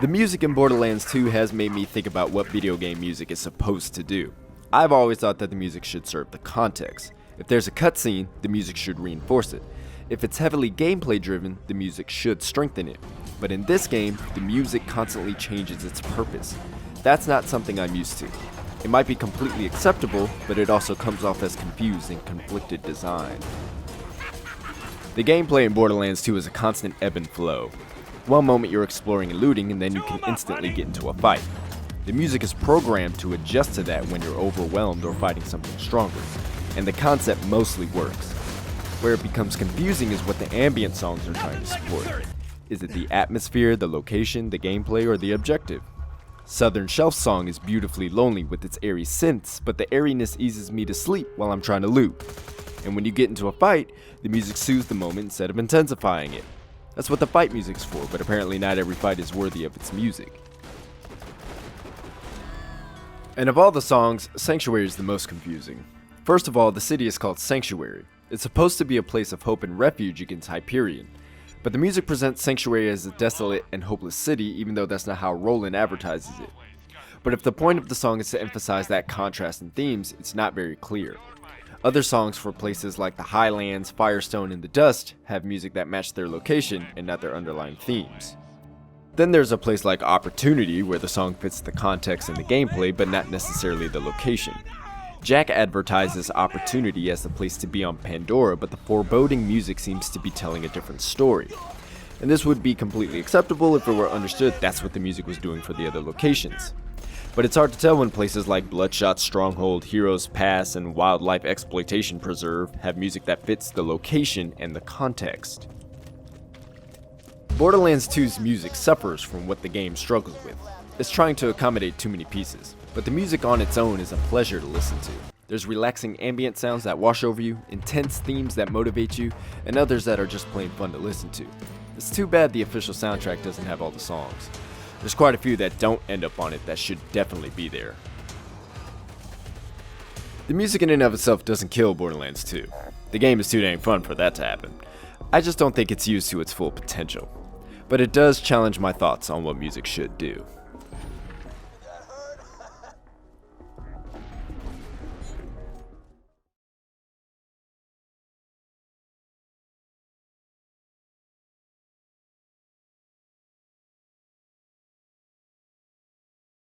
The music in Borderlands 2 has made me think about what video game music is supposed to do. I've always thought that the music should serve the context. If there's a cutscene, the music should reinforce it. If it's heavily gameplay driven, the music should strengthen it. But in this game, the music constantly changes its purpose. That's not something I'm used to. It might be completely acceptable, but it also comes off as confused and conflicted design. The gameplay in Borderlands 2 is a constant ebb and flow. One moment you're exploring and looting, and then you can instantly get into a fight. The music is programmed to adjust to that when you're overwhelmed or fighting something stronger, and the concept mostly works. Where it becomes confusing is what the ambient songs are trying to support. Is it the atmosphere, the location, the gameplay, or the objective? Southern Shelf's song is beautifully lonely with its airy synths, but the airiness eases me to sleep while I'm trying to loot. And when you get into a fight, the music soothes the moment instead of intensifying it. That's what the fight music's for, but apparently not every fight is worthy of its music. And of all the songs, Sanctuary is the most confusing. First of all, the city is called Sanctuary. It's supposed to be a place of hope and refuge against Hyperion. But the music presents Sanctuary as a desolate and hopeless city, even though that's not how Roland advertises it. But if the point of the song is to emphasize that contrast in themes, it's not very clear. Other songs for places like the Highlands, Firestone, and the Dust have music that match their location and not their underlying themes. Then there's a place like Opportunity, where the song fits the context and the gameplay, but not necessarily the location. Jack advertises Opportunity as the place to be on Pandora, but the foreboding music seems to be telling a different story. And this would be completely acceptable if it were understood that's what the music was doing for the other locations. But it's hard to tell when places like Bloodshot Stronghold, Heroes Pass, and Wildlife Exploitation Preserve have music that fits the location and the context. Borderlands 2's music suffers from what the game struggles with. It's trying to accommodate too many pieces, but the music on its own is a pleasure to listen to. There's relaxing ambient sounds that wash over you, intense themes that motivate you, and others that are just plain fun to listen to. It's too bad the official soundtrack doesn't have all the songs. There's quite a few that don't end up on it that should definitely be there. The music in and of itself doesn't kill Borderlands 2. The game is too dang fun for that to happen. I just don't think it's used to its full potential. But it does challenge my thoughts on what music should do.